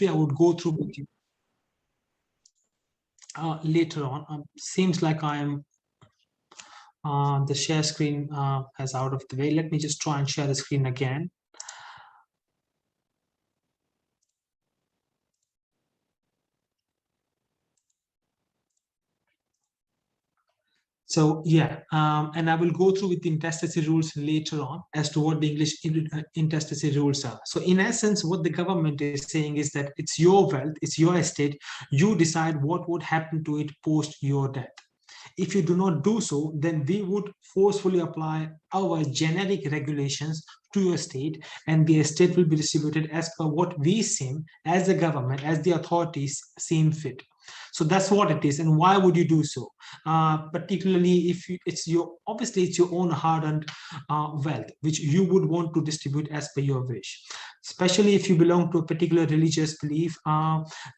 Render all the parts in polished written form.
I would go through with you later on. Seems like I am the share screen is out of the way. Let me just try and share the screen again. So yeah, and I will go through with the intestacy rules later on as to what the English intestacy rules are. So in essence, what the government is saying is that it's your wealth, it's your estate. You decide what would happen to it post your death. If you do not do so, then we would forcefully apply our generic regulations to your estate, and the estate will be distributed as per what we seem, as the government, as the authorities seem fit. So that's what it is. And why would you do so? Particularly if it's your, obviously it's your own hard-earned wealth, which you would want to distribute as per your wish. Especially if you belong to a particular religious belief,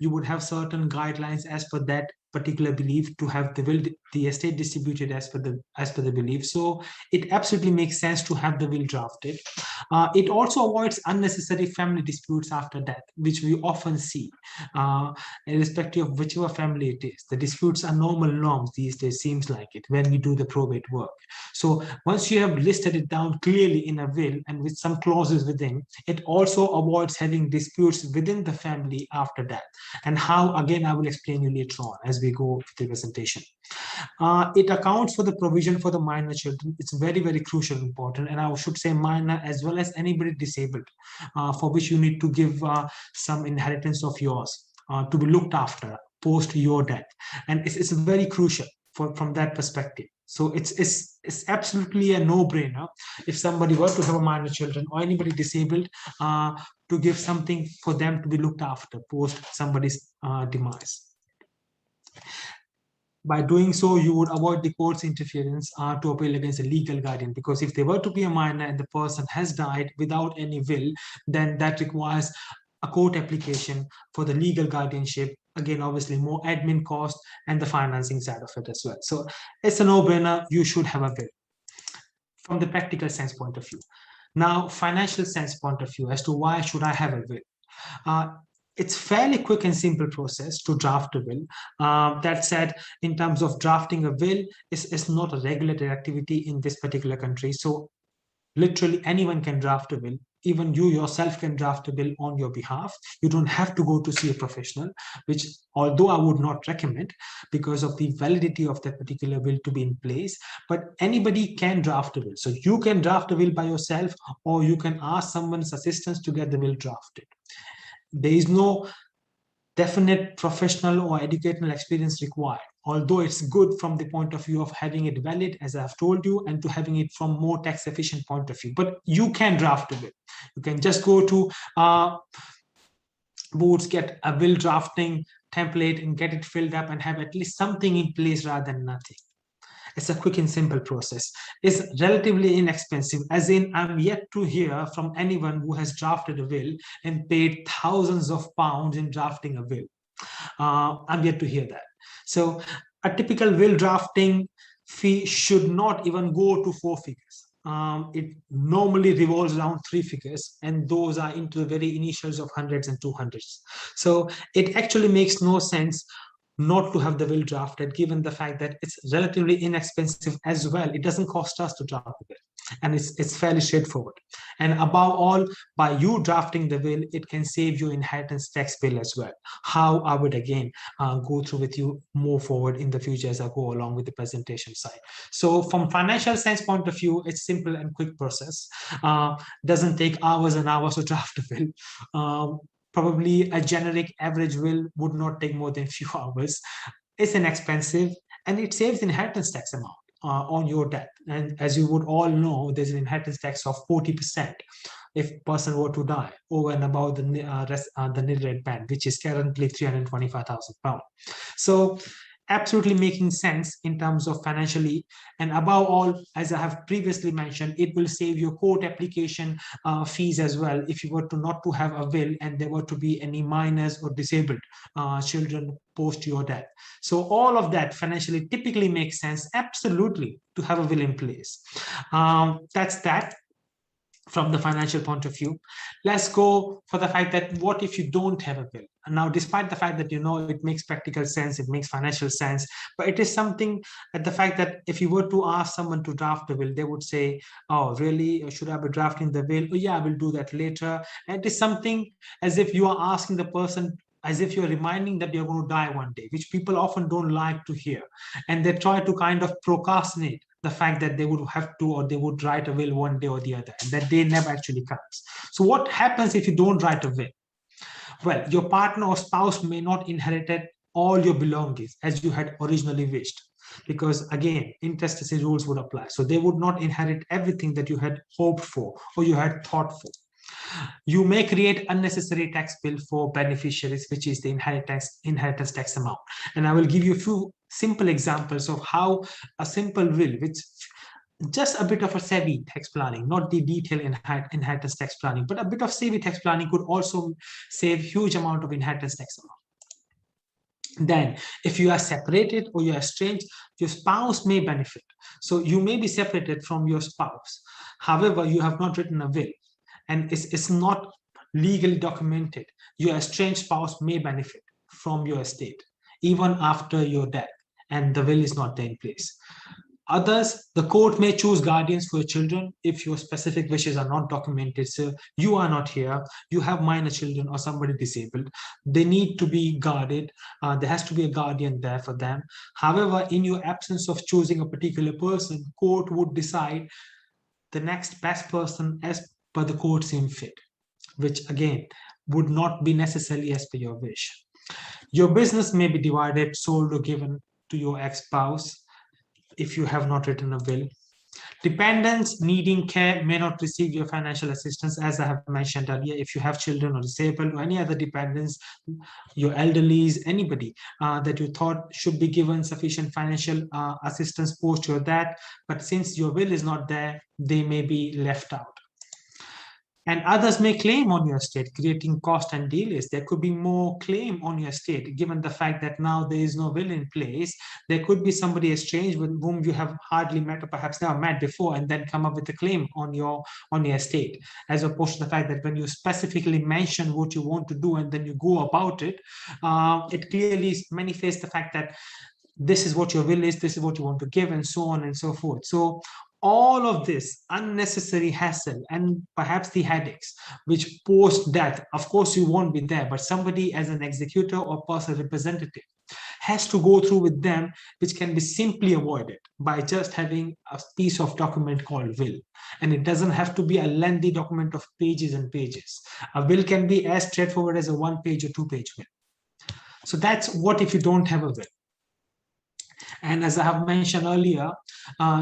you would have certain guidelines as per that particular belief to have the estate distributed as per the belief. So it absolutely makes sense to have the will drafted. It also avoids unnecessary family disputes after death, which we often see, irrespective of whichever family it is. The disputes are normal norms these days, seems like it, when we do the probate work. So once you have listed it down clearly in a will and with some clauses within, it also avoids having disputes within the family after death. And how, again, I will explain you later on as we go with the presentation. It accounts for the provision for the minor children. It's very, very crucial, important, and I should say minor as well as anybody disabled, for which you need to give some inheritance of yours to be looked after post your death. And it's very crucial from that perspective. So it's absolutely a no-brainer if somebody were to have a minor children or anybody disabled, to give something for them to be looked after post somebody's demise. By doing so, you would avoid the court's interference to appeal against a legal guardian, because if they were to be a minor and the person has died without any will, then that requires a court application for the legal guardianship. Again, obviously more admin cost and the financing side of it as well. So it's a no-brainer. You should have a will from the practical sense point of view. Now, financial sense point of view as to why should I have a will. It's fairly quick and simple process to draft a will. That said, in terms of drafting a will, it's not a regulated activity in this particular country. So literally anyone can draft a will. Even you yourself can draft a will on your behalf. You don't have to go to see a professional, which although I would not recommend because of the validity of that particular will to be in place, but anybody can draft a will. So you can draft a will by yourself, or you can ask someone's assistance to get the will drafted. There is no definite professional or educational experience required, although it's good from the point of view of having it valid, as I've told you, and to having it from more tax efficient point of view. But you can draft a will. You can just go to Boots, get a will drafting template and get it filled up and have at least something in place rather than nothing. It's a quick and simple process. It's relatively inexpensive, as in I'm yet to hear from anyone who has drafted a will and paid thousands of pounds in drafting a will. I'm yet to hear that. So a typical will drafting fee should not even go to 4 figures. It normally revolves around 3 figures, and those are into the very initials of hundreds and 200s. So it actually makes no sense not to have the will drafted, given the fact that it's relatively inexpensive as well. It doesn't cost us to draft the will, and it's fairly straightforward. And above all, by you drafting the will, it can save you inheritance tax bill as well. How I would again go through with you more forward in the future as I go along with the presentation side. So from financial sense point of view, it's simple and quick process. Doesn't take hours and hours to draft a will. Probably a generic average will would not take more than a few hours. It's inexpensive, and it saves inheritance tax amount on your death. And as you would all know, there's an inheritance tax of 40% if person were to die over and above the nil rate band, which is currently £325,000. So absolutely making sense in terms of financially. And above all, as I have previously mentioned, it will save your court application fees as well if you were to not to have a will and there were to be any minors or disabled children post your death. So all of that financially typically makes sense absolutely to have a will in place. That's that. from the financial point of view. Let's go for the fact that what if you don't have a will? And now, despite the fact that it makes practical sense, it makes financial sense, but it is something at the fact that if you were to ask someone to draft a will, they would say, oh, really? Should I be drafting the will? Oh, yeah, I will do that later. And it is something as if you are asking the person, as if you're reminding that you're going to die one day, which people often don't like to hear. And they try to kind of procrastinate the fact that they would have to, or they would write a will one day or the other, and that day never actually comes. So what happens if you don't write a will? Well, your partner or spouse may not inherit all your belongings as you had originally wished, because again, intestacy rules would apply. So they would not inherit everything that you had hoped for or you had thought for. You may create unnecessary tax bill for beneficiaries, which is the inheritance tax amount. And I will give you a few simple examples of how a simple will, which just a bit of a savvy tax planning, not the detailed inheritance tax planning, but a bit of savvy tax planning could also save huge amount of inheritance tax amount. Then, if you are separated or you are estranged, your spouse may benefit. So you may be separated from your spouse. However, you have not written a will, and it's not legally documented. Your estranged spouse may benefit from your estate even after your death, and the will is not there in place. Others, the court may choose guardians for your children if your specific wishes are not documented. So you are not here, you have minor children or somebody disabled, they need to be guarded. There has to be a guardian there for them. However, in your absence of choosing a particular person, court would decide the next best person as per the court seem fit, which again would not be necessarily as per your wish. Your business may be divided, sold, or given to your ex-spouse if you have not written a will. Dependents needing care may not receive your financial assistance, as I have mentioned earlier. If you have children or disabled or any other dependents, your elderlies, anybody that you thought should be given sufficient financial assistance post your death, but since your will is not there, they may be left out. And others may claim on your estate, creating cost and delays. There could be more claim on your estate, given the fact that now there is no will in place. There could be somebody estranged with whom you have hardly met or perhaps never met before, and then come up with a claim on your estate, as opposed to the fact that when you specifically mention what you want to do and then you go about it, it clearly manifests the fact that this is what your will is, this is what you want to give, and so on and so forth. So all of this unnecessary hassle and perhaps the headaches which post-death, of course you won't be there, but somebody as an executor or personal representative has to go through with them, which can be simply avoided by just having a piece of document called will. And it doesn't have to be a lengthy document of pages and pages. A will can be as straightforward as a 1-page or 2-page will. So that's what if you don't have a will. And as I have mentioned earlier,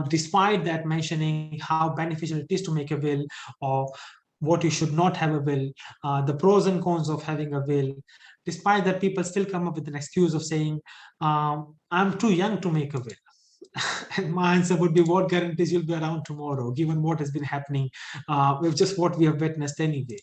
despite that mentioning how beneficial it is to make a will, or what you should not have a will, the pros and cons of having a will, despite that, people still come up with an excuse of saying, I'm too young to make a will. And my answer would be, what guarantees you'll be around tomorrow, given what has been happening with just what we have witnessed anyway.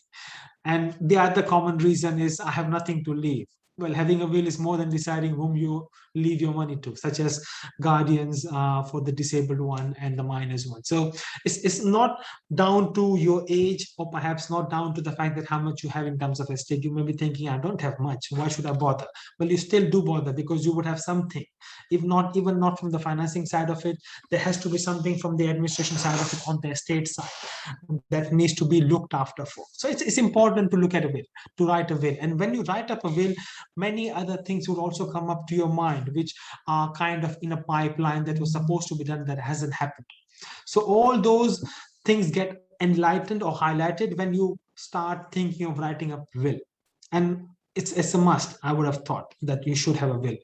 And the other common reason is, I have nothing to leave. Well, having a will is more than deciding whom you leave your money to, such as guardians for the disabled one and the minors one. So it's not down to your age, or perhaps not down to the fact that how much you have in terms of estate. You may be thinking, I don't have much, why should I bother? Well, you still do bother, because you would have something. If not, even not from the financing side of it, there has to be something from the administration side of it on the estate side that needs to be looked after for. So it's important to look at a will, to write a will. And when you write up a will, many other things will also come up to your mind, which are kind of in a pipeline that was supposed to be done that hasn't happened. So all those things get enlightened or highlighted when you start thinking of writing a will. And it's a must, I would have thought, that you should have a will.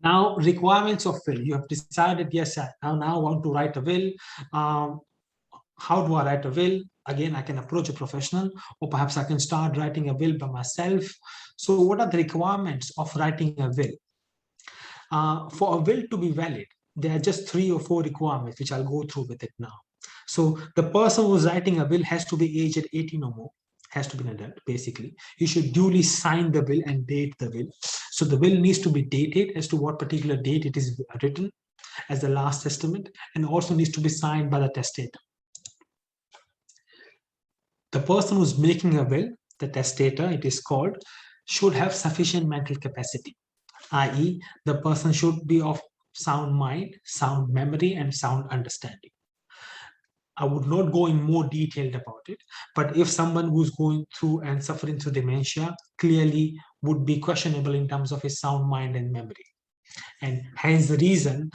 Now, requirements of will. You have decided, yes, I now want to write a will. How do I write a will? Again, I can approach a professional, or perhaps I can start writing a will by myself. So what are the requirements of writing a will? For a will to be valid, there are just 3 or 4 requirements, which I'll go through with it now. So the person who's writing a will has to be aged at 18 or more, has to be an adult, basically. You should duly sign the will and date the will. So the will needs to be dated as to what particular date it is written as the last testament, and also needs to be signed by the testator. The person who's making a will, the testator, it is called, should have sufficient mental capacity, i.e., the person should be of sound mind, sound memory, and sound understanding. I would not go in more detailed about it, but if someone who's going through and suffering through dementia clearly would be questionable in terms of his sound mind and memory. And hence the reason,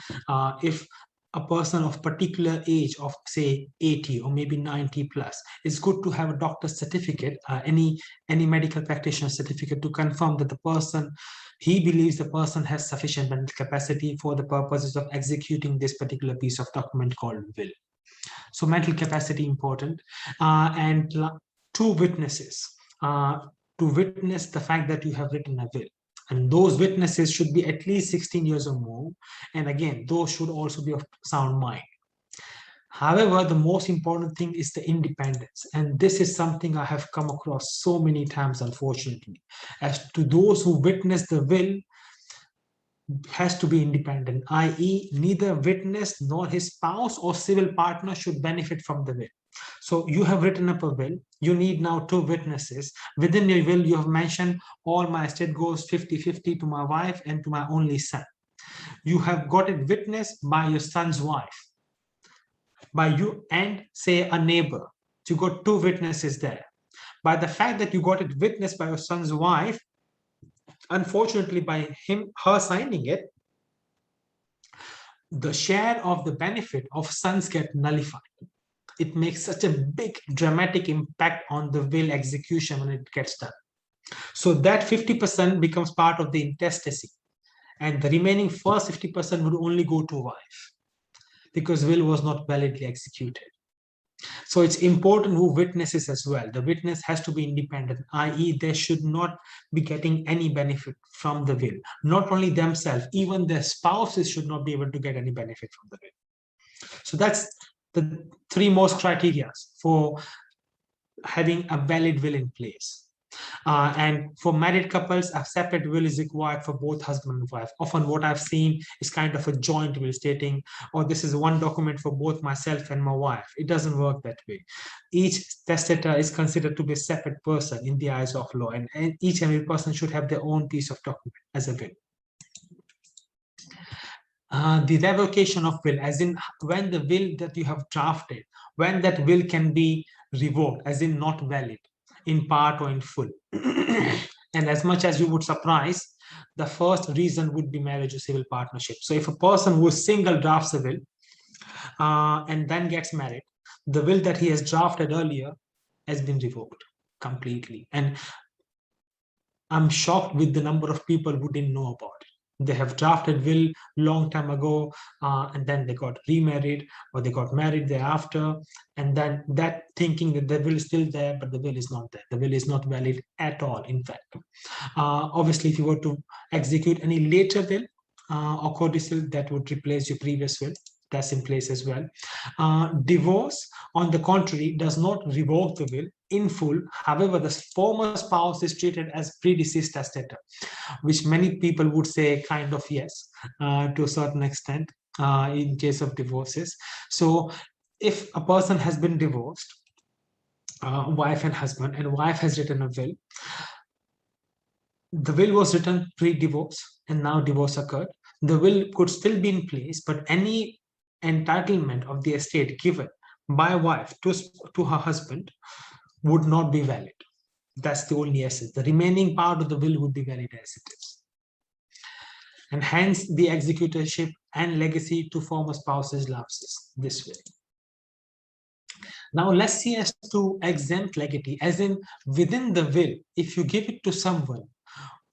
if a person of particular age of say 80 or maybe 90 plus, it's good to have a doctor's certificate, any medical practitioner certificate to confirm that the person, he believes the person has sufficient mental capacity for the purposes of executing this particular piece of document called will. So mental capacity important, and two witnesses to witness the fact that you have written a will. And those witnesses should be at least 16 years or more. And again, those should also be of sound mind. However, the most important thing is the independence. And this is something I have come across so many times, unfortunately. As to those who witness the will, has to be independent, i.e., neither witness nor his spouse or civil partner should benefit from the will. So you have written up a will, you need now two witnesses. Within your will, you have mentioned all my estate goes 50-50 to my wife and to my only son. You have got it witnessed by your son's wife, by you and say a neighbor. You got two witnesses there. By the fact that you got it witnessed by your son's wife, unfortunately, by her signing it, the share of the benefit of sons get nullified. It makes such a big dramatic impact on the will execution when it gets done. So that 50% becomes part of the intestacy, and the remaining first 50% would only go to wife because will was not validly executed. So it's important who witnesses as well. The witness has to be independent, i.e., they should not be getting any benefit from the will. Not only themselves, even their spouses should not be able to get any benefit from the will. So that's the three most criteria for having a valid will in place. And for married couples, a separate will is required for both husband and wife. Often what I've seen is kind of a joint will stating, oh, this is one document for both myself and my wife. It doesn't work that way. Each testator is considered to be a separate person in the eyes of law, and each and every person should have their own piece of document as a will. The revocation of will, as in when the will that you have drafted, when that will can be revoked, as in not valid, in part or in full. And as much as you would surprise, the first reason would be marriage or civil partnership. So if a person who is single drafts a will and then gets married, the will that he has drafted earlier has been revoked completely. And I'm shocked with the number of people who didn't know about it. They have drafted will long time ago, and then they got remarried or they got married thereafter, and then that thinking that the will is still there, but the will is not there. The will is not valid at all, in fact. Obviously, if you were to execute any later will or codicil, that would replace your previous will. That's in place as well. Divorce, on the contrary, does not revoke the will in full. However, the former spouse is treated as predeceased testator, which many people would say kind of yes, to a certain extent in case of divorces. So if a person has been divorced, wife and husband, and wife has written a will, the will was written pre-divorce and now divorce occurred, the will could still be in place, but any entitlement of the estate given by wife to her husband would not be valid. That's the only essence. The remaining part of the will would be valid as it is. And hence the executorship and legacy to former spouses lapses this way. Now let's see as to exempt legatee, as in within the will, if you give it to someone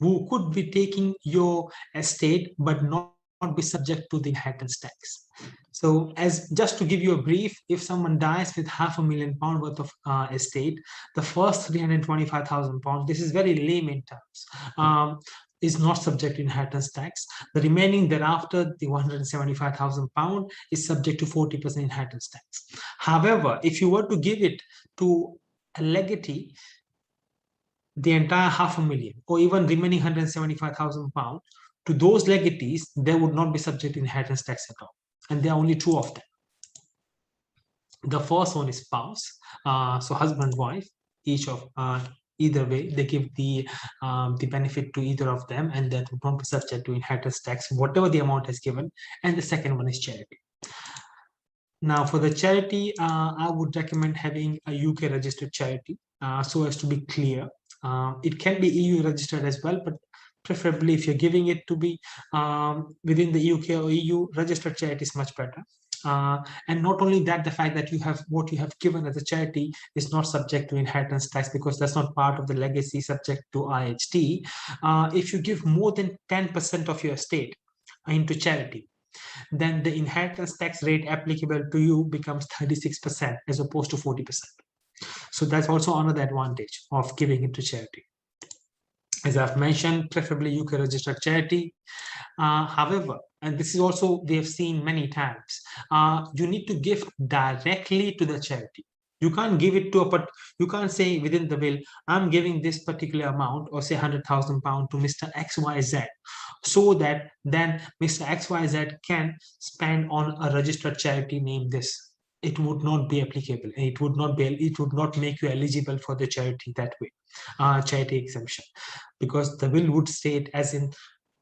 who could be taking your estate but not be subject to the inheritance tax. So as just to give you a brief, if someone dies with £500,000 worth of estate, the first £325,000, this is very layman terms, is not subject to inheritance tax. The remaining thereafter, the £175,000 is subject to 40% inheritance tax. However, if you were to give it to a legatee, the entire £500,000 or even remaining £175,000, to those legatees, they would not be subject to inheritance tax at all. And there are only two of them. The first one is spouse, so husband, wife, each of either way. They give the benefit to either of them, and that would not be subject to inheritance tax, whatever the amount is given. And the second one is charity. Now, for the charity, I would recommend having a UK registered charity, so as to be clear. It can be EU registered as well, but preferably if you're giving it to be within the UK or EU, registered charity is much better. And not only that, the fact that what you have given as a charity is not subject to inheritance tax, because that's not part of the legacy subject to IHT. If you give more than 10% of your estate into charity, then the inheritance tax rate applicable to you becomes 36% as opposed to 40%. So that's also another advantage of giving it to charity. As I've mentioned, preferably UK registered charity. However, and this is also we have seen many times, you need to give directly to the charity. You can't give it to you can't say within the will, I'm giving this particular amount, or say £100,000 to Mr. XYZ, so that then Mr. XYZ can spend on a registered charity named this. It would not be applicable. It would not make you eligible for the charity that way, charity exemption, because the will would state as in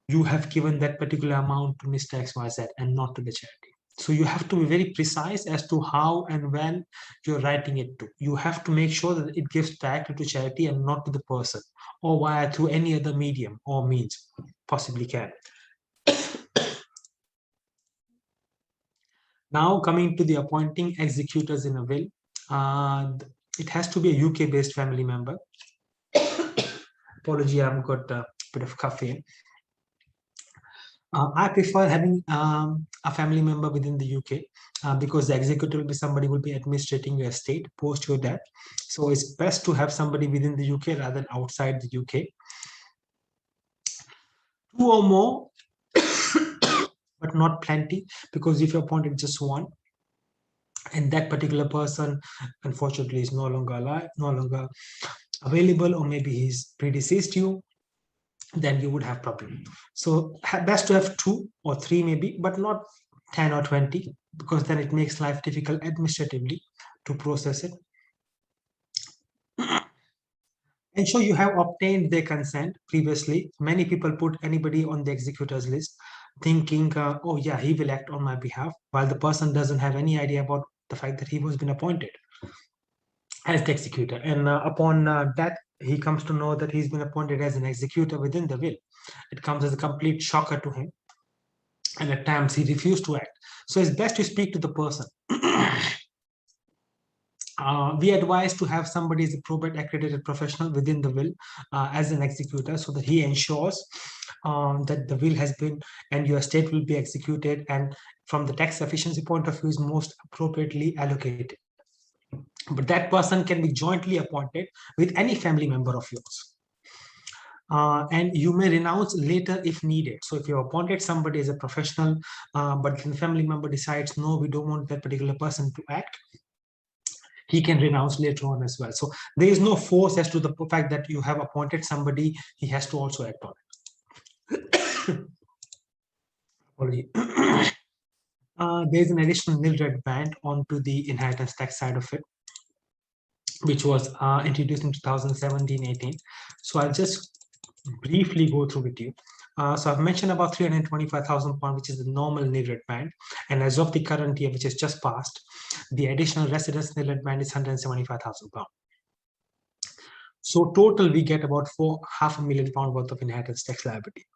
you have given that particular amount to Mr. XYZ and not to the charity. So you have to be very precise as to how and when you're writing it to. You have to make sure that it gives directly to charity and not to the person, or through any other medium or means possibly can. Now, coming to the appointing executors in a will, it has to be a UK-based family member. Apology, I've got a bit of cough here. I prefer having a family member within the UK because the executor will be somebody who will be administrating your estate post your death. So it's best to have somebody within the UK rather than outside the UK. 2 or more, but not plenty, because if you appointed just one, and that particular person unfortunately is no longer alive, no longer available, or maybe he's predeceased you, then you would have problem. So best to have 2 or 3 maybe, but not 10 or 20, because then it makes life difficult administratively to process it. Ensure you have obtained their consent previously. Many people put anybody on the executor's list thinking, oh yeah, he will act on my behalf, while the person doesn't have any idea about the fact that he was been appointed as the executor. And upon death, he comes to know that he's been appointed as an executor within the will. It comes as a complete shocker to him. And at times he refused to act. So it's best to speak to the person. We advise to have somebody as a probate accredited professional within the will as an executor, so that he ensures that the will has been and your estate will be executed, and from the tax efficiency point of view is most appropriately allocated. But that person can be jointly appointed with any family member of yours. And you may renounce later if needed. So if you appointed somebody as a professional, but the family member decides, no, we don't want that particular person to act, he can renounce later on as well. So there is no force as to the fact that you have appointed somebody, he has to also act on it. There's an additional nil red band onto the inheritance tax side of it, which was introduced in 2017-18. So I'll just briefly go through with you. So I've mentioned about £325,000, which is the normal nil red band. And as of the current year, which is just passed, the additional residence nil red band is £175,000. So total, we get about £500,000 worth of inheritance tax liability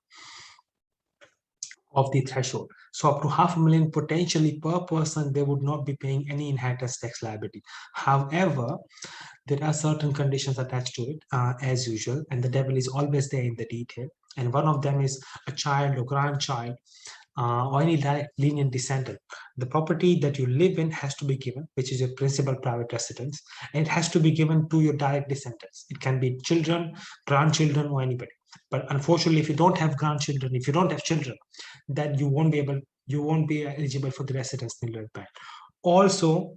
of the threshold. So up to £500,000 potentially per person, they would not be paying any inheritance tax liability. However, there are certain conditions attached to it, as usual, and the devil is always there in the detail. And one of them is a child or grandchild or any direct lineal descendant. The property that you live in has to be given, which is your principal private residence, and it has to be given to your direct descendants. It can be children, grandchildren, or anybody. But unfortunately, if you don't have grandchildren, if you don't have children, then you won't be eligible for the residence nil red band. Also,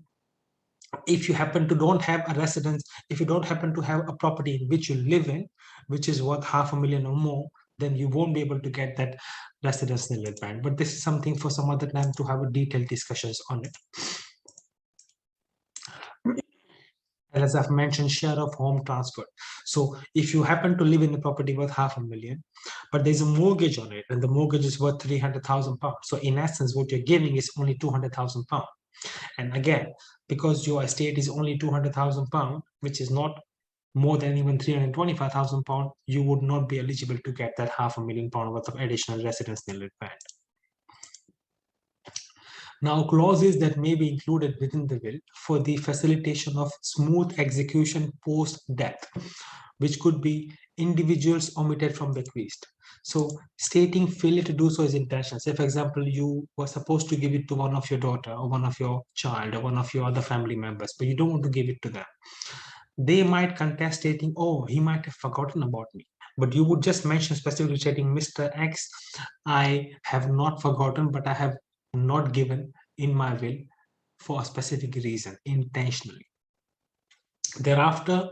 if you happen to don't have a residence, if you don't happen to have a property in which you live in, which is worth £500,000 or more, then you won't be able to get that residence nil red band. But this is something for some other time to have a detailed discussions on it. And as I've mentioned, share of home transfer. So if you happen to live in a property worth £500,000, but there's a mortgage on it, and the mortgage is worth £300,000. So in essence, what you're giving is only £200,000. And again, because your estate is only £200,000, which is not more than even £325,000, you would not be eligible to get that £500,000 worth of additional residence nil band. Now, clauses that may be included within the will for the facilitation of smooth execution post-death, which could be individuals omitted from bequeathed. So stating failure to do so is intentional. Say, for example, you were supposed to give it to one of your daughter or one of your child or one of your other family members, but you don't want to give it to them. They might contest stating, oh, he might have forgotten about me. But you would just mention specifically stating, Mr. X, I have not forgotten, but I have not given in my will for a specific reason, intentionally. Thereafter,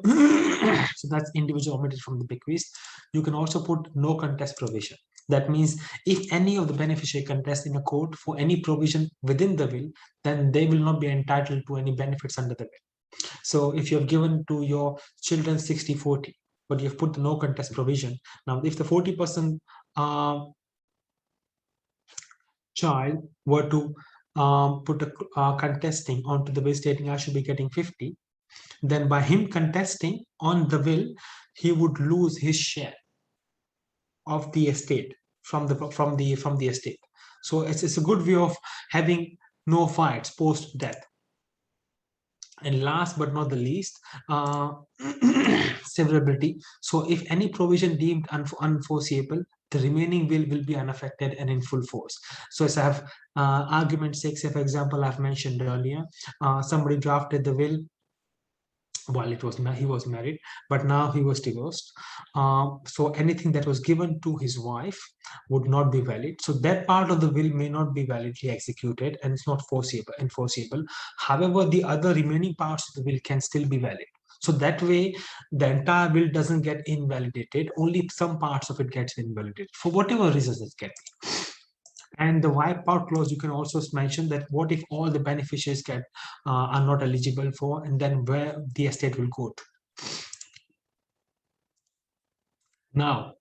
so that's individual omitted from the bequest. You can also put no contest provision. That means if any of the beneficiary contests in a court for any provision within the will, then they will not be entitled to any benefits under the will. So if you have given to your children 60-40, but you've put the no contest provision. Now, if the 40% child were to put a contesting onto the will stating I should be getting 50, then by him contesting on the will, he would lose his share of the estate from the estate. So it's a good way of having no fights post death. And last but not the least, severability. So if any provision deemed unforeseeable, the remaining will be unaffected and in full force. So as I have argument 6, for example, I've mentioned earlier, somebody drafted the will while he was married, but now he was divorced. So anything that was given to his wife would not be valid. So that part of the will may not be validly executed and it's not enforceable. However, the other remaining parts of the will can still be valid. So that way, the entire will doesn't get invalidated. Only some parts of it gets invalidated for whatever reasons it can be. And the wipeout clause, you can also mention that what if all the beneficiaries are not eligible for, and then where the estate will go to. Now,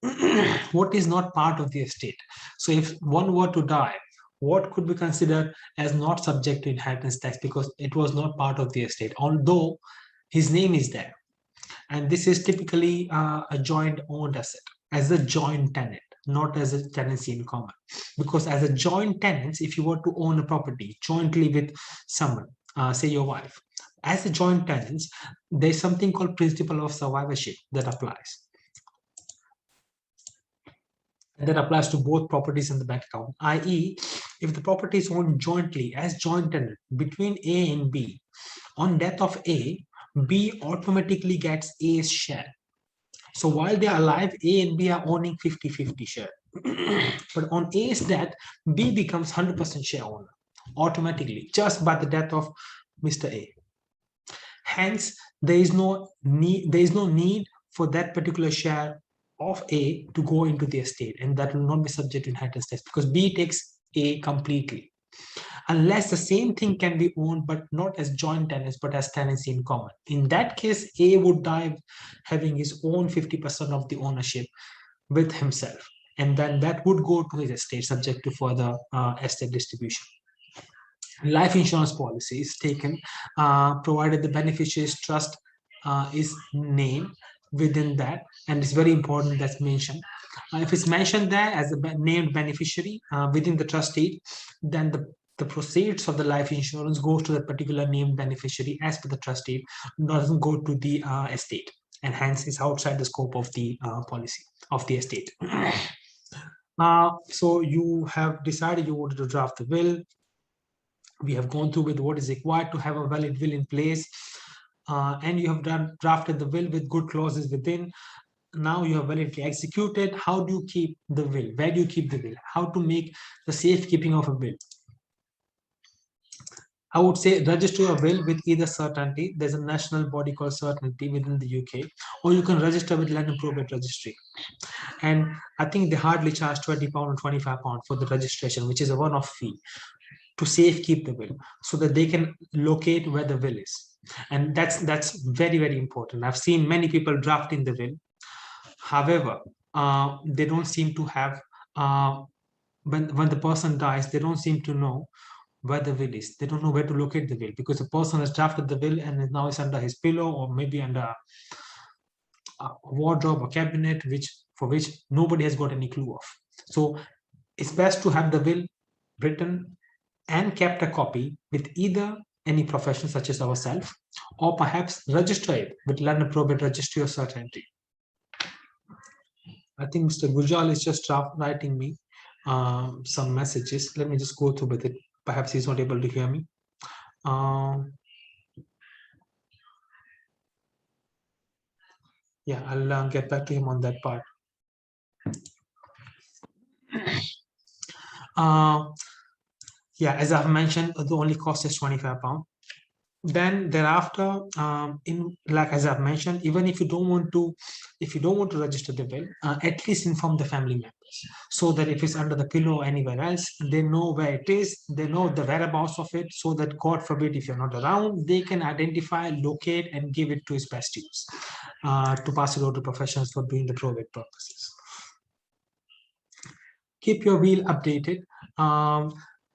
what is not part of the estate? So if one were to die, what could be considered as not subject to inheritance tax because it was not part of the estate, although his name is there. And this is typically a joint owned asset as a joint tenant, not as a tenancy in common. Because as a joint tenant, if you were to own a property jointly with someone, say your wife, as a joint tenants, there's something called principle of survivorship that applies. And that applies to both properties in the bank account, i.e., if the property is owned jointly as joint tenant between A and B, on death of A, B automatically gets A's share. So while they are alive, A and B are owning 50-50 share. But on A's death, B becomes 100% share owner automatically just by the death of Mr. A. Hence, there is no need for that particular share of A to go into the estate, and that will not be subject to inheritance tax because B takes A completely. Unless the same thing can be owned, but not as joint tenants, but as tenancy in common. In that case, A would die having his own 50% of the ownership with himself. And then that would go to his estate subject to further estate distribution. Life insurance policy is taken provided the beneficiary's trust is named within that, and it's very important that's mentioned. If it's mentioned there as a named beneficiary within the trustee, then the proceeds of the life insurance goes to the particular named beneficiary as per the trustee, doesn't go to the estate, and hence is outside the scope of the policy of the estate. So you have decided you wanted to draft the will. We have gone through with what is required to have a valid will in place, and you have drafted the will with good clauses within. Now you have validly executed. How do you keep the will? Where do you keep the will? How to make the safekeeping of a will? I would say register your will with either certainty. There's a national body called certainty within the UK, or you can register with Land and Probate Registry. And I think they hardly charge £20 or £25 for the registration, which is a one-off fee to safekeep the will so that they can locate where the will is. And that's very, very important. I've seen many people drafting the will. However, they don't seem to have, when the person dies, they don't seem to know where the will is. They don't know where to locate the will, because the person has drafted the will and now it's under his pillow, or maybe under a wardrobe or cabinet, for which nobody has got any clue of. So it's best to have the will written and kept a copy with either any profession such as ourselves, or perhaps register it with London Probate Registry or Search Entry. I think Mr. Gujal is just writing me some messages. Let me just go through with it. Perhaps he's not able to hear me. Yeah, I'll get back to him on that part. Yeah, as I've mentioned, the only cost is £25. Then thereafter, as I've mentioned, even if you don't want to register the will, at least inform the family members, so that if it's under the pillow or anywhere else, they know where it is, they know the whereabouts of it, so that God forbid, if you're not around, they can identify, locate, and give it to its best use, to pass it on to professionals for doing the probate purposes. Keep your will updated.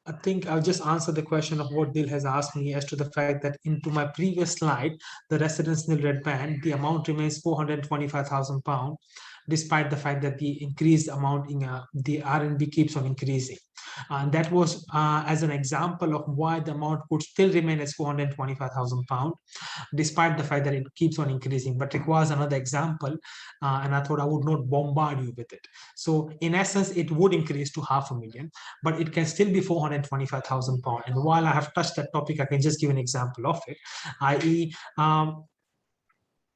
I think I'll just answer the question of what Dil has asked me as to the fact that into my previous slide, the residence nil red band, the amount remains £425,000, despite the fact that the increased amount in the RNB keeps on increasing. And that was as an example of why the amount could still remain as £425,000, despite the fact that it keeps on increasing, but requires another example, and I thought I would not bombard you with it. So in essence, it would increase to £500,000, but it can still be £425,000. And while I have touched that topic, I can just give an example of it, i.e.,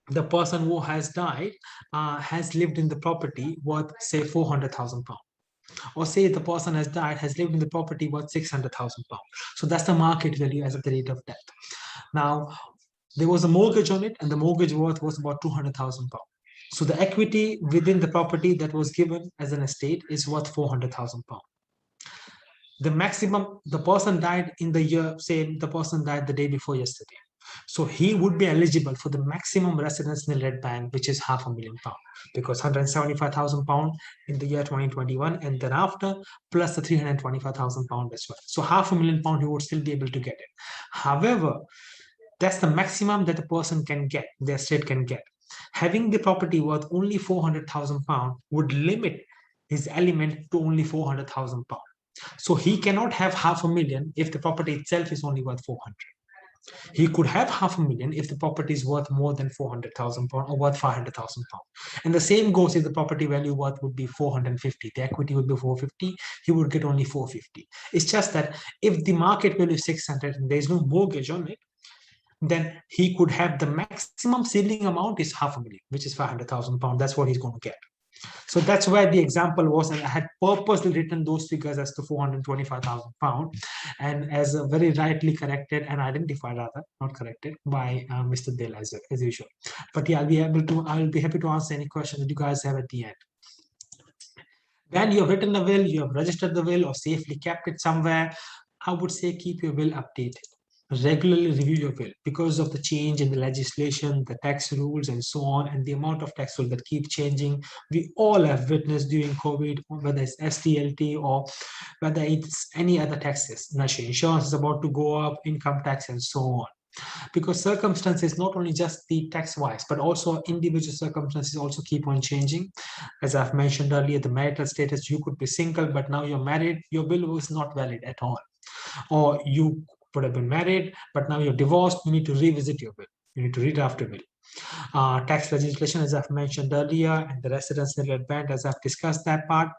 the person who has died has lived in the property worth, say, £400,000. Or say the person has died, has lived in the property worth £600,000. So that's the market value as of the date of death. Now, there was a mortgage on it, and the mortgage worth was about £200,000. So the equity within the property that was given as an estate is worth £400,000. The maximum, the person died in the year, say the person died the day before yesterday. So he would be eligible for the maximum residence nil red band, which is £500,000, because £175,000 in the year 2021, and thereafter plus the £325,000 as well. So £500,000 he would still be able to get it. However, that's the maximum that a person can get, the estate can get. Having the property worth only £400,000 would limit his element to only £400,000. So he cannot have £500,000 if the property itself is only worth 400. He could have £500,000 if the property is worth more than £400,000 or worth £500,000. And the same goes if the property value worth would be 450. The equity would be 450. He would get only 450. It's just that if the market value is 600 and there is no mortgage on it, then he could have the maximum ceiling amount is £500,000, which is £500,000. That's what he's going to get. So that's where the example was, and I had purposely written those figures as to £425,000, and as very rightly corrected and identified, rather not corrected, by Mr. Dil as usual. But yeah, I'll be happy to answer any questions that you guys have at the end. Then you have written the will, you have registered the will or safely kept it somewhere. I would say keep your will updated. Regularly review your will because of the change in the legislation, the tax rules, and so on, and the amount of tax rules that keep changing. We all have witnessed during COVID, whether it's STLT or whether it's any other taxes. National insurance is about to go up, income tax, and so on. Because circumstances, not only just the tax-wise, but also individual circumstances also keep on changing. As I've mentioned earlier, the marital status, you could be single, but now you're married, your will was not valid at all. Or you would have been married, but now you're divorced, you need to revisit your will. You need to redraft your will. Tax legislation, as I've mentioned earlier, and the residence nil red band, as I've discussed that part.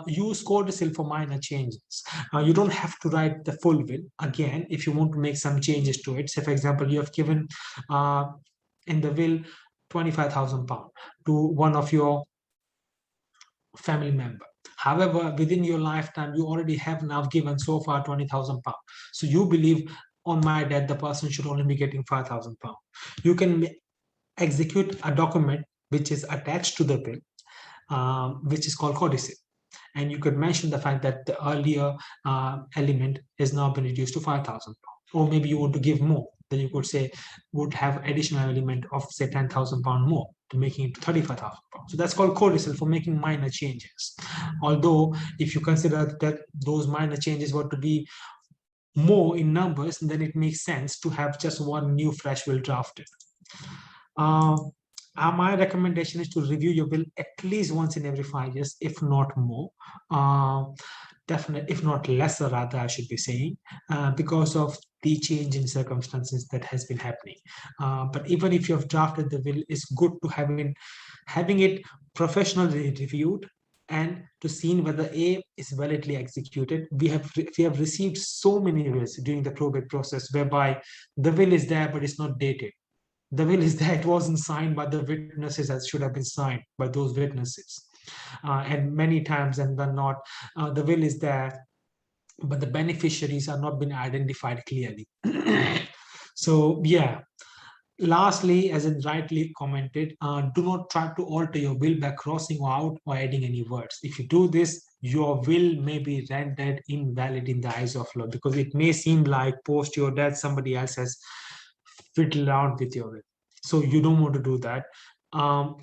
Use codicil for minor changes. You don't have to write the full will. Again, if you want to make some changes to it, say for example, you have given in the will £25,000 to one of your family member. However, within your lifetime, you already have now given so far £20,000. So you believe on my death, the person should only be getting £5,000. You can execute a document which is attached to the will, which is called codicil. And you could mention the fact that the earlier element has now been reduced to £5,000. Or maybe you want to give more. then you could say would have additional element of say £10,000 more to making it £35,000. So that's called codicil for making minor changes. Although if you consider that those minor changes were to be more in numbers, then it makes sense to have just one new fresh will drafted. My recommendation is to review your bill at least once in every 5 years, if not more. Definitely, if not lesser, rather, I should be saying, because of the change in circumstances that has been happening. But even if you have drafted the will, it's good to having it professionally reviewed and to see whether A is validly executed. We have received so many wills during the probate process whereby the will is there, but it's not dated. The will is there, it wasn't signed by the witnesses as should have been signed by those witnesses. And many times and then not, the will is there, but the beneficiaries are not been identified clearly. So yeah, lastly, as in rightly commented, do not try to alter your will by crossing out or adding any words. If you do this, your will may be rendered invalid in the eyes of law, because it may seem like post your death somebody else has fiddled around with your will. So you don't want to do that.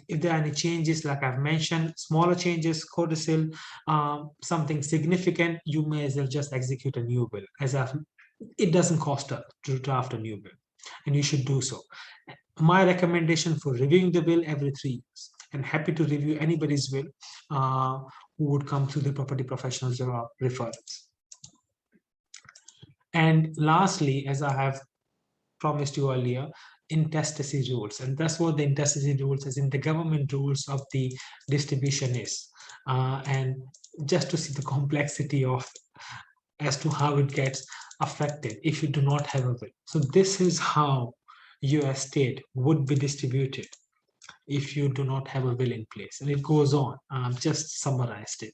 If there are any changes, like I've mentioned, smaller changes, codicil, something significant, you may as well just execute a new will. It doesn't cost to draft a new will, and you should do so. My recommendation for reviewing the will every 3 years, and happy to review anybody's will who would come through the property professionals or referrals. And lastly, as I have promised you earlier, intestacy rules, and that's what the intestacy rules, as in the government rules of the distribution is, and just to see the complexity of as to how it gets affected if you do not have a will. So this is how your estate would be distributed if you do not have a will in place, and it goes on. Just summarized it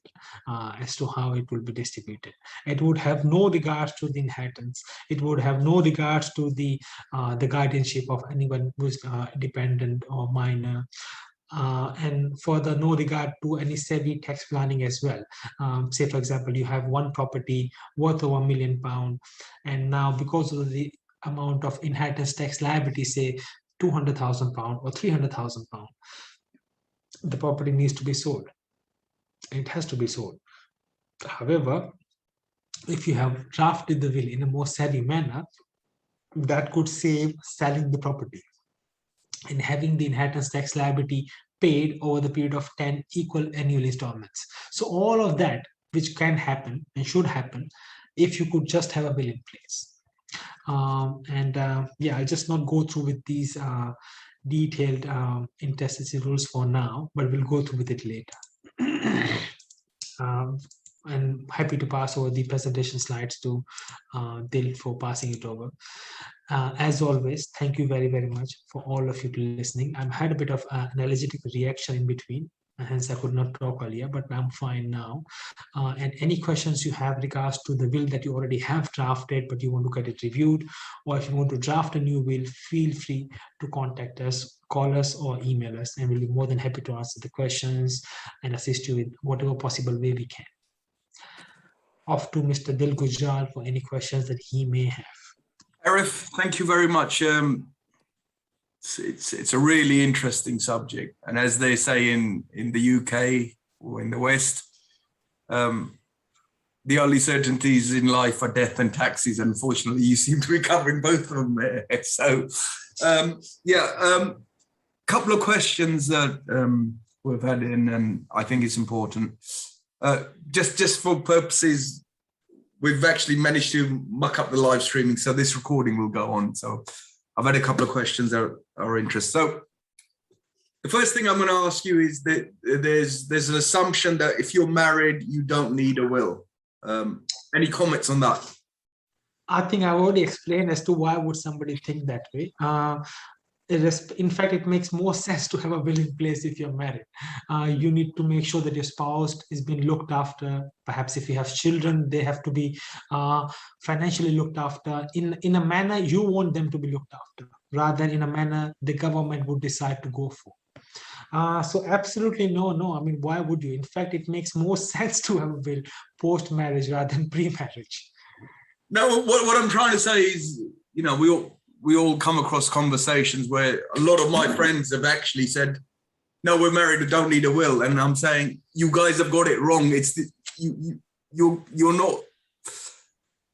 as to how it will be distributed. It would have no regards to the inheritance. It would have no regards to the guardianship of anyone who's dependent or minor. And further, no regard to any SEBI tax planning as well. Say, for example, you have one property worth over £1 million, and now because of the amount of inheritance tax liability, say £200,000 or £300,000, the property needs to be sold. It has to be sold. However, if you have drafted the will in a more savvy manner, that could save selling the property and having the inheritance tax liability paid over the period of 10 equal annual installments. So all of that, which can happen and should happen if you could just have a will in place. Yeah, I'll just not go through with these detailed intestacy rules for now, but we'll go through with it later. I'm happy to pass over the presentation slides to Dil for passing it over. As always, thank you very, very much for all of you listening. I've had a bit of an allergic reaction in between, hence I could not talk earlier, but I'm fine now. And any questions you have regards to the will that you already have drafted, but you want to get it reviewed, or if you want to draft a new will, feel free to contact us, call us or email us, and we'll be more than happy to answer the questions and assist you with whatever possible way we can. Off to Mr. Dil Gujral for any questions that he may have. Arif, thank you very much. It's a really interesting subject, and as they say in the UK or in the West, the only certainties in life are death and taxes. Unfortunately, you seem to be covering both of them there. So, couple of questions that we've had in, and I think it's important. Just for purposes, we've actually managed to muck up the live streaming, so this recording will go on. So I've had a couple of questions that are interesting. So the first thing I'm going to ask you is that there's an assumption that if you're married, you don't need a will. Any comments on that? I think I've already explained as to why would somebody think that way. In fact, it makes more sense to have a will in place if you're married. You need to make sure that your spouse is being looked after. Perhaps if you have children, they have to be financially looked after in a manner you want them to be looked after, rather than in a manner the government would decide to go for. So absolutely no. I mean, why would you? In fact, it makes more sense to have a will post-marriage rather than pre-marriage. No, what I'm trying to say is, you know, we all come across conversations where a lot of my friends have actually said, no, we're married, we don't need a will. And I'm saying, you guys have got it wrong. It's you're not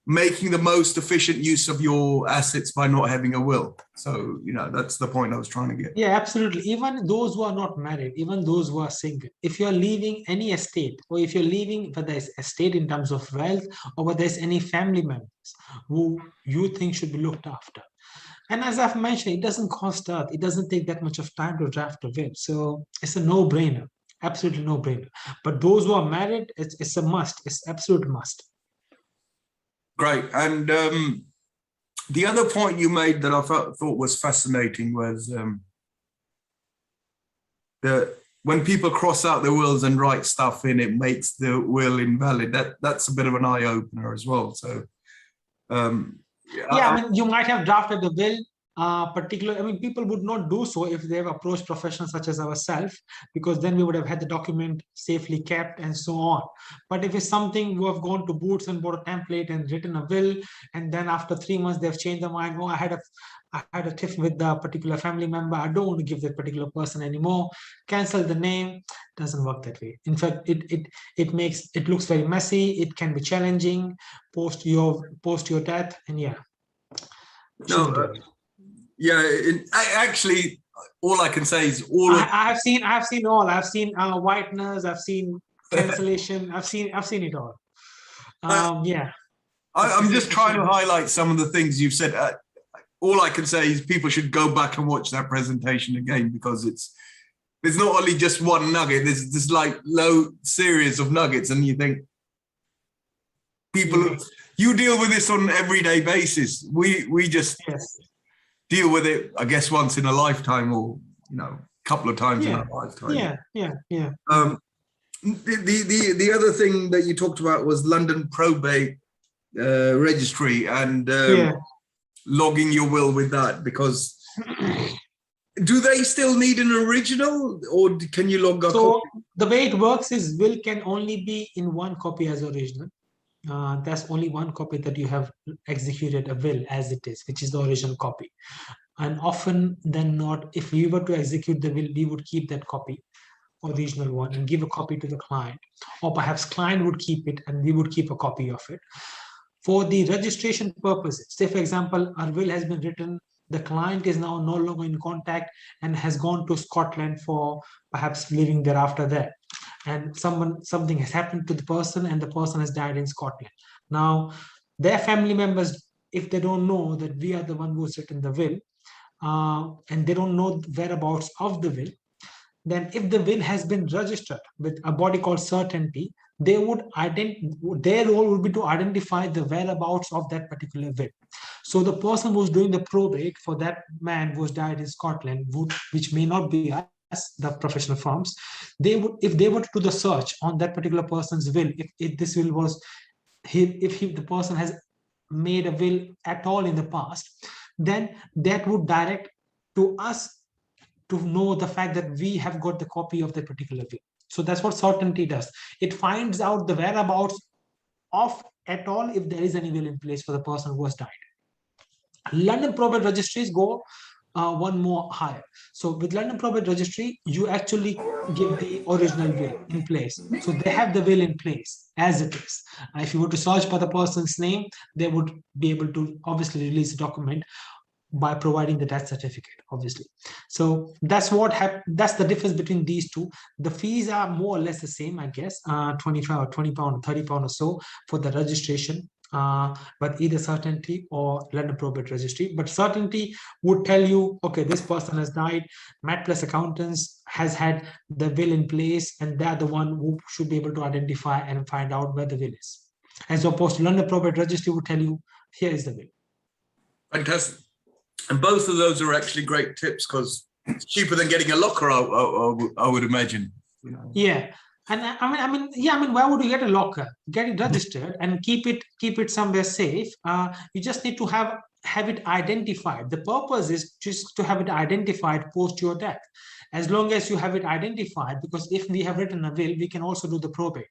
making the most efficient use of your assets by not having a will. So, you know, that's the point I was trying to get. Yeah, absolutely. Even those who are not married, even those who are single, if you're leaving any estate, or if you're leaving whether it's estate in terms of wealth, or whether there's any family members who you think should be looked after. And as I've mentioned, it doesn't cost earth. It doesn't take that much of time to draft a will. So it's a no-brainer, absolutely no-brainer. But those who are married, it's a must. It's absolute must. Great. And the other point you made that I thought was fascinating was that when people cross out their wills and write stuff in, it makes the will invalid. That's a bit of an eye-opener as well. So, yeah, I mean, you might have drafted the will. People would not do so if they have approached professionals such as ourselves, because then we would have had the document safely kept and so on. But if it's something who have gone to Boots and bought a template and written a will, and then after 3 months they've changed their mind, oh, I had a tiff with the particular family member, I don't want to give that particular person anymore, cancel the name, doesn't work that way. In fact, it looks very messy, it can be challenging post your death, and yeah. Actually, all I can say is I've seen all. I've seen whiteners. I've seen cancellation. I've seen it all. Yeah. I'm just trying to highlight some of the things you've said. All I can say is people should go back and watch that presentation again, because there's not only just one nugget. There's like low series of nuggets, and you think people. You deal with this on an everyday basis. We just deal with it, I guess, once in a lifetime, or a couple of times in a lifetime. Yeah. The other thing that you talked about was London Probate Registry and logging your will with that, because do they still need an original, or can you log a copy? The way it works is will can only be in one copy as original. That's only one copy that you have executed a will as it is, which is the original copy. And often than not, if we were to execute the will, we would keep that copy, original one, and give a copy to the client, or perhaps client would keep it and we would keep a copy of it. For the registration purposes, say for example, our will has been written, the client is now no longer in contact and has gone to Scotland for perhaps living thereafter there, and something has happened to the person and the person has died in Scotland. Now, their family members, if they don't know that we are the one who's written the will, and they don't know the whereabouts of the will, then if the will has been registered with a body called certainty, their role would be to identify the whereabouts of that particular will. So the person who's doing the probate for that man who's died in Scotland, which may not be us, the professional firms, if they were to do the search on that particular person's will, if this will was the person has made a will at all in the past, then that would direct to us to know the fact that we have got the copy of that particular will. So that's what certainty does. It finds out the whereabouts of at all if there is any will in place for the person who has died. London Probate Registries go one more higher. So with London Probate Registry, you actually give the original will in place. So they have the will in place as it is. If you were to search for the person's name, they would be able to obviously release a document by providing the death certificate, obviously. So that's that's the difference between these two. The fees are more or less the same, I guess, 25 or 20 pound or 30 pound or so for the registration, but either certainty or London Probate Registry. But certainty would tell you, okay, this person has died, Matplus accountants has had the will in place, and they're the one who should be able to identify and find out where the will is. As opposed to London Probate Registry would tell you, here is the will. Fantastic. And both of those are actually great tips, because it's cheaper than getting a locker, I would imagine. Yeah. And I mean, why would you get a locker? Get it registered and keep it somewhere safe. You just need to have it identified. The purpose is just to have it identified post your death. As long as you have it identified, because if we have written a will, we can also do the probate.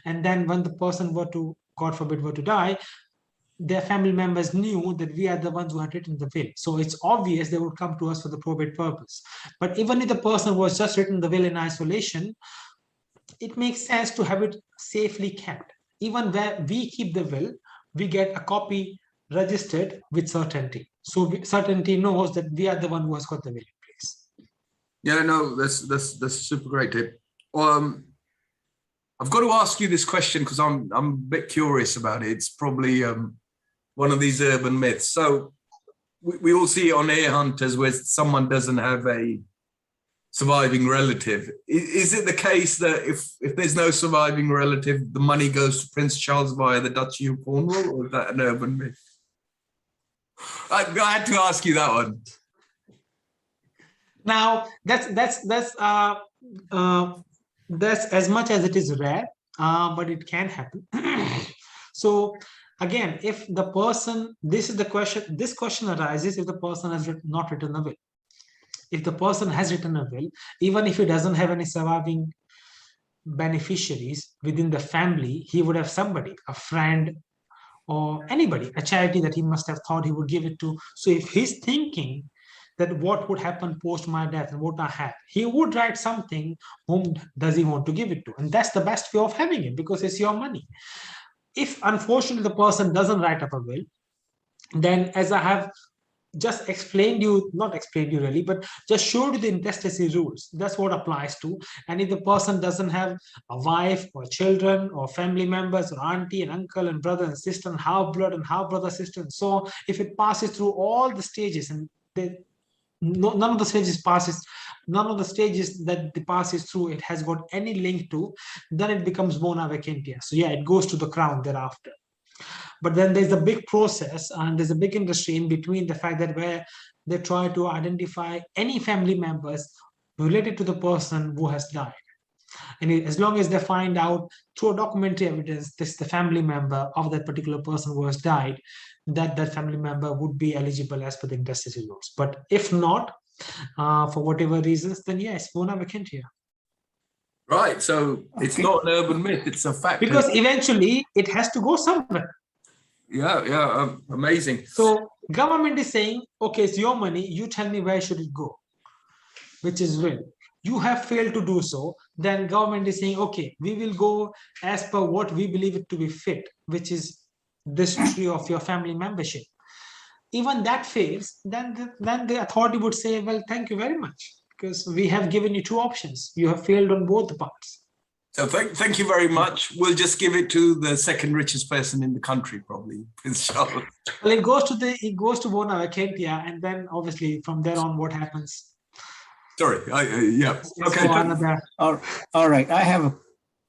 And then when the person were to, God forbid, were to die, their family members knew that we are the ones who had written the will. So it's obvious they would come to us for the probate purpose. But even if the person was just written the will in isolation, it makes sense to have it safely kept. Even where we keep the will, we get a copy registered with certainty. So certainty knows that we are the one who has got the will in place. Yeah, no, that's super great tip. I've got to ask you this question because I'm a bit curious about it. It's probably one of these urban myths. So we all see it on Air Hunters where someone doesn't have a surviving relative. Is it the case that if there's no surviving relative, the money goes to Prince Charles via the Duchy of Cornwall, or is that an urban myth? I had to ask you that one. Now that's as much as it is rare, but it can happen. So again, if the person, this is the question, this question arises if the person has not written a will. If the person has written a will, even if he doesn't have any surviving beneficiaries within the family, he would have somebody, a friend or anybody, a charity that he must have thought he would give it to. So if he's thinking that what would happen post my death and what I have, he would write something, whom does he want to give it to? And that's the best way of having it, because it's your money. If unfortunately the person doesn't write up a will, then as I have just explained you, not explained you really, but just showed you the intestacy rules. That's what applies to. And if the person doesn't have a wife or children or family members or auntie and uncle and brother and sister and half blood and half brother sister and so on, if it passes through all the stages and none of the stages that it passes through it has got any link to, then it becomes bona vacantia. So yeah, it goes to the crown thereafter. But then there's a big process and there's a big industry in between, the fact that where they try to identify any family members related to the person who has died. And as long as they find out through documentary evidence this is the family member of that particular person who has died, that family member would be eligible as per the intestacy rules. But if not, for whatever reasons, then yes, bona vacantia. Right, so it's not an urban myth, it's a fact. Because eventually it has to go somewhere. Yeah, amazing. So government is saying, okay, it's your money, you tell me where should it go, which is will. You have failed to do so, then government is saying, okay, we will go as per what we believe it to be fit, which is this tree of your family membership. Even that fails, then the authority would say, well, thank you very much, because we have given you two options. You have failed on both the parts. So thank you very much. We'll just give it to the second richest person in the country, probably, Prince Charles. Well, it goes to bona vacantia, and then obviously from there on, what happens? Sorry, yeah. Okay. All right. I have a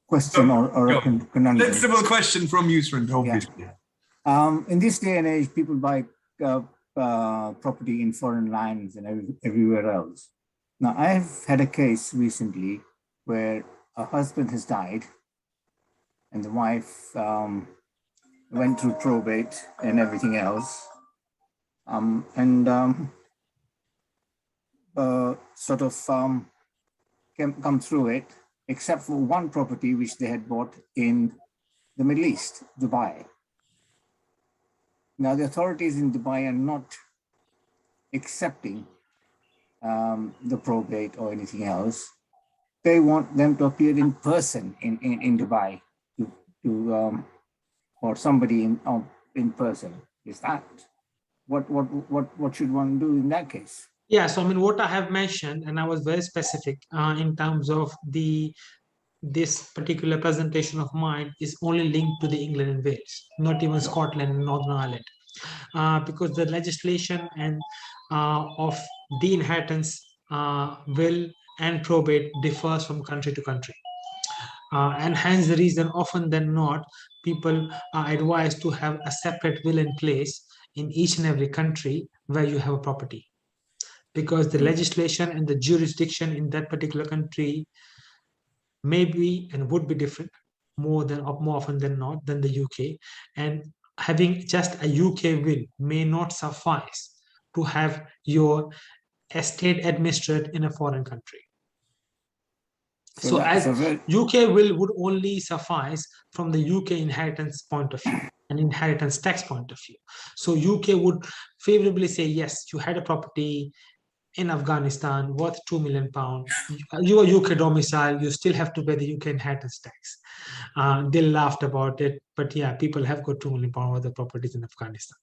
question or a conundrum. Sensible question from you, Srind, obviously. Yeah. In this day and age, people buy property in foreign lands and everywhere else. Now, I've had a case recently where a husband has died and the wife went through probate and everything else. Sort of come through it, except for one property which they had bought in the Middle East, Dubai. Now, the authorities in Dubai are not accepting the probate or anything else. They want them to appear in person in Dubai or somebody in person. Is that what should one do in that case? Yeah, so I mean, what I have mentioned, and I was very specific in terms of this particular presentation of mine is only linked to the England and Wales, not even Scotland and Northern Ireland, because the legislation and of the inheritance will and probate differs from country to country. And hence the reason often than not, people are advised to have a separate will in place in each and every country where you have a property, because the legislation and the jurisdiction in that particular country may be and would be different more often than not than the UK. And having just a UK will may not suffice to have your estate administered in a foreign country. So as UK will would only suffice from the UK inheritance point of view. an inheritance tax point of view. So UK would favorably say, yes, you had a property in Afghanistan worth £2 million. You are UK domicile, you still have to pay the UK inheritance tax. They laughed about it, but yeah, people have got £2 million worth of properties in Afghanistan.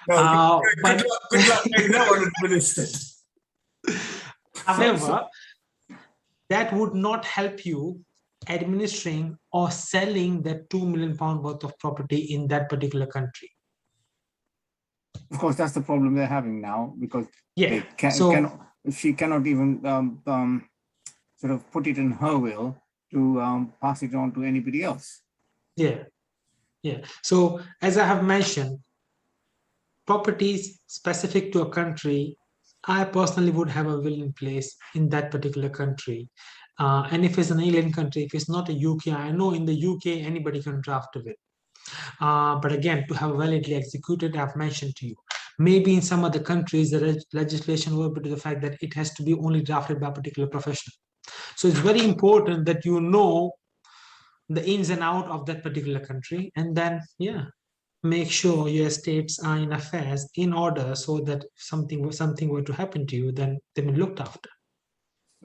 No, good luck making that one administered. However, that would not help you administering or selling that £2 million worth of property in that particular country. Of course, that's the problem they're having now, because Yeah, she cannot even sort of put it in her will to pass it on to anybody else. Yeah. So as I have mentioned, properties specific to a country, I personally would have a will in place in that particular country. And if it's an alien country, if it's not a UK, I know in the UK, anybody can draft a will. But again, to have validly executed, I've mentioned to you, maybe in some other countries, the legislation will be to the fact that it has to be only drafted by a particular professional. So it's very important that you know the ins and out of that particular country, and then, yeah, make sure your estates are in affairs in order, so that if something were to happen to you, then they've been looked after.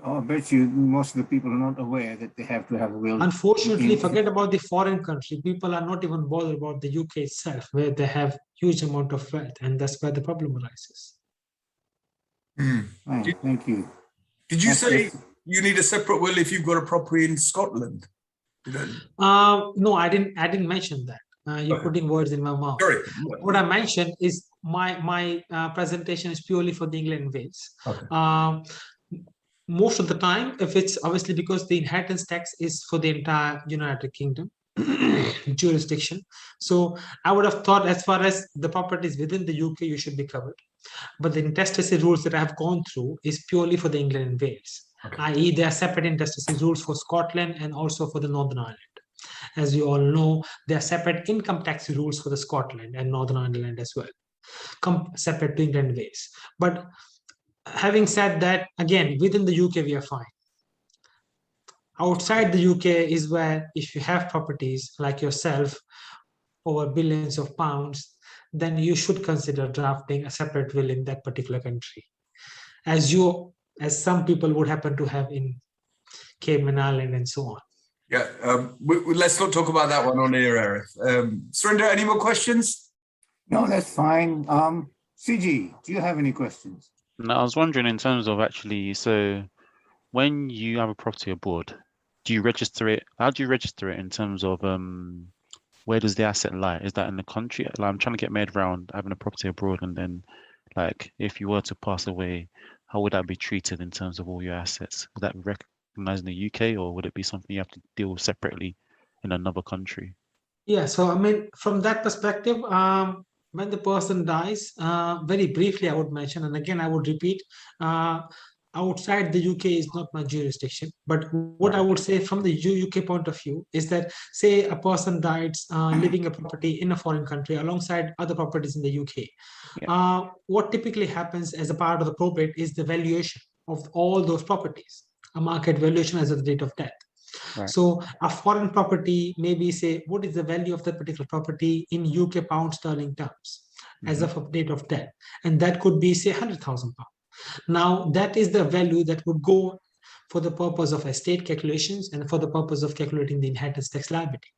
Oh, I bet you most of the people are not aware that they have to have a will. Unfortunately, forget about the foreign country. People are not even bothered about the UK itself, where they have huge amount of wealth, and that's where the problem arises. Oh, thank you. Did you say you need a separate will if you've got a property in Scotland? No, I didn't mention that. You're putting words in my mouth. Sorry. What I mentioned is my presentation is purely for the England and Wales. Okay. Most of the time, if it's obviously because the inheritance tax is for the entire United Kingdom jurisdiction. So I would have thought, as far as the properties within the UK, you should be covered. But the intestacy rules that I have gone through is purely for the England and Wales, i.e. there are separate intestacy rules for Scotland and also for the Northern Ireland. As you all know, there are separate income tax rules for the Scotland and Northern Ireland as well, separate to England and Wales. But having said that, again, within the UK, we are fine. Outside the UK is where, if you have properties like yourself over billions of pounds, then you should consider drafting a separate will in that particular country, as some people would happen to have in Cayman Island and so on. Yeah, let's not talk about that one on here, Arif. Surinder, any more questions? No, that's fine. CG, do you have any questions? No, I was wondering in terms of actually, so when you have a property abroad, do you register it? How do you register it in terms of where does the asset lie? Is that in the country? Like, I'm trying to get my head around having a property abroad, and then, like, if you were to pass away, how would that be treated in terms of all your assets? Would that be recognized in the UK, or would it be something you have to deal with separately in another country? Yeah, so I mean, from that perspective, when the person dies, very briefly, I would mention, and again, I would repeat, outside the UK is not my jurisdiction. But what I would say from the UK point of view is that, say a person dies living a property in a foreign country alongside other properties in the UK. What typically happens as a part of the probate is the valuation of all those properties, a market valuation as of the date of death. Right. So a foreign property, maybe say, what is the value of that particular property in UK pound sterling terms as of a date of death? And that could be, say, £100,000. Now, that is the value that would go for the purpose of estate calculations and for the purpose of calculating the inheritance tax liability.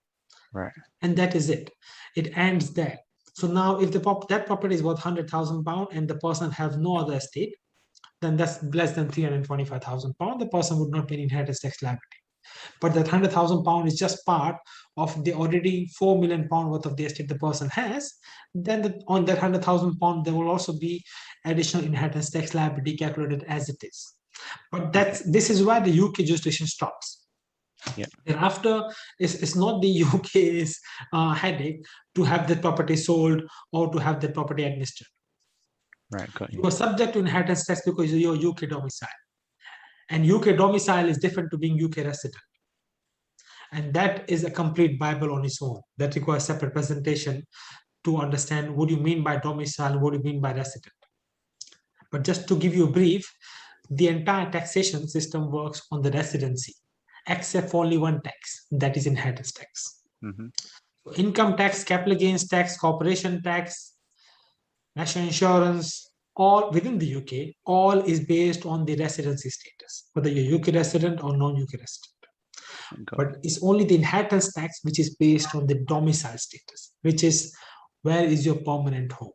Right. And that is it. It ends there. So now, if that property is worth £100,000 and the person has no other estate, then that's less than £325,000. The person would not pay an inheritance tax liability. But that £100,000 is just part of the already £4 million worth of the estate the person has. Then on that £100,000, there will also be additional inheritance tax liability calculated as it is. But this is where the UK jurisdiction stops. Yeah. Thereafter, it's not the UK's headache to have that property sold or to have that property administered. Right, got you. You are subject to inheritance tax because you're UK domicile. And UK domicile is different to being UK resident. And that is a complete Bible on its own. That requires separate presentation to understand what you mean by domicile, what you mean by resident. But just to give you a brief, the entire taxation system works on the residency, except for only one tax, that is inheritance tax. income tax, capital gains tax, corporation tax, national insurance, all within the UK, all is based on the residency status, whether you're UK resident or non-UK resident. But it's only the inheritance tax which is based on the domicile status, which is where is your permanent home.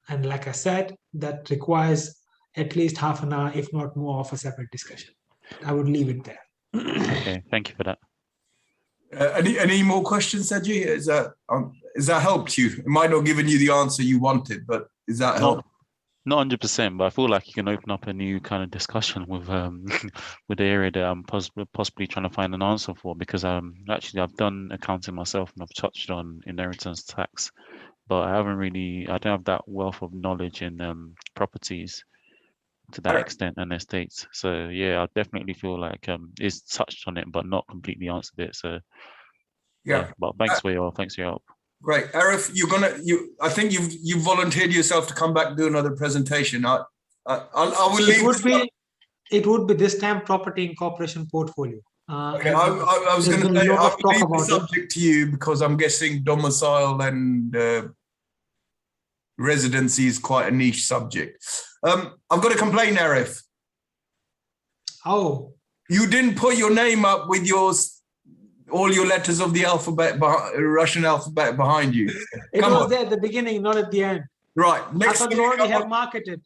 And like I said, that requires at least half an hour, if not more, of a separate discussion. I would leave it there. Okay, thank you for that. Any more questions, Saji? Is that helped you? It might not have given you the answer you wanted, but is that help? Not 100%, but I feel like you can open up a new kind of discussion with with the area that I'm possibly trying to find an answer for, because actually I've done accounting myself and I've touched on inheritance tax, but I don't have that wealth of knowledge in properties to that extent and estates. So yeah, I definitely feel like it's touched on it but not completely answered it. So yeah, but thanks for your help. Great, Arif, I think you've volunteered yourself to come back and do another presentation. I will leave. It would be this time property incorporation portfolio. Okay, I was going to say I'll leave the subject to you, because I'm guessing domicile and residency is quite a niche subject. I've got a complaint, Arif. Oh. You didn't put your name up with all your letters of the alphabet, Russian alphabet behind you. It was there at the beginning, not at the end. Right. I thought you already have marketed.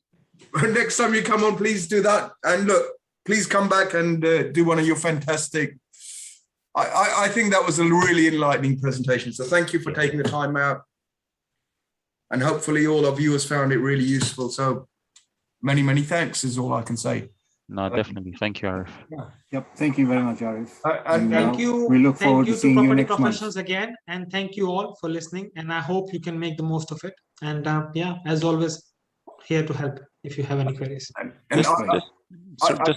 Next time you come on, please do that. And look, please come back and do one of your fantastic. I think that was a really enlightening presentation. So thank you for taking the time out. And hopefully all our viewers found it really useful. So many, many thanks is all I can say. No, definitely. Thank you, Arif. Yep. Thank you very much, Arif. And thank you. We look forward to seeing you next professionals month. again. And thank you all for listening. And I hope you can make the most of it. And yeah, as always, here to help if you have any queries. Just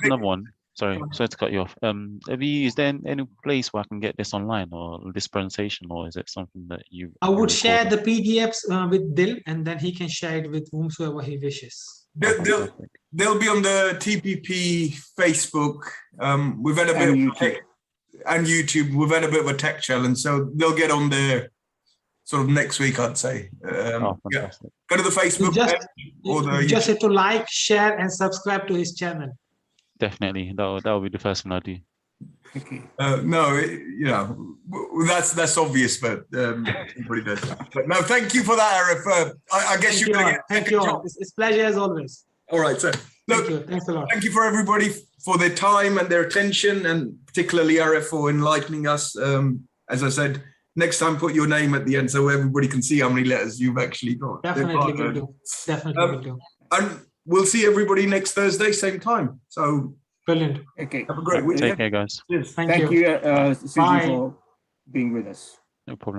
another one. Sorry to cut you off. Is there any place where I can get this online, or this presentation, or is it something that you? I would share the PDFs with Dil, and then he can share it with whomsoever he wishes. They'll be on the TPP Facebook. We've had a bit of tech, and YouTube. We've had a bit of a tech challenge, so they'll get on there sort of next week, I'd say. Yeah. Go to the Facebook just have to like, share, and subscribe to his channel. Definitely, that will be the first thing I do. Okay. No, that's obvious, but everybody does. But no, thank you for that, Arif. I guess you're going to get. Thank you all. It's a pleasure as always. All right, so look, thank you. Thanks a lot. Thank you for everybody for their time and their attention, and particularly Arif for enlightening us. As I said, next time put your name at the end so everybody can see how many letters you've actually got. Definitely will do. Definitely will do. And we'll see everybody next Thursday, same time. So brilliant. Okay. Have a great week. Take care, guys. Thank you, Suji, for being with us. No problem.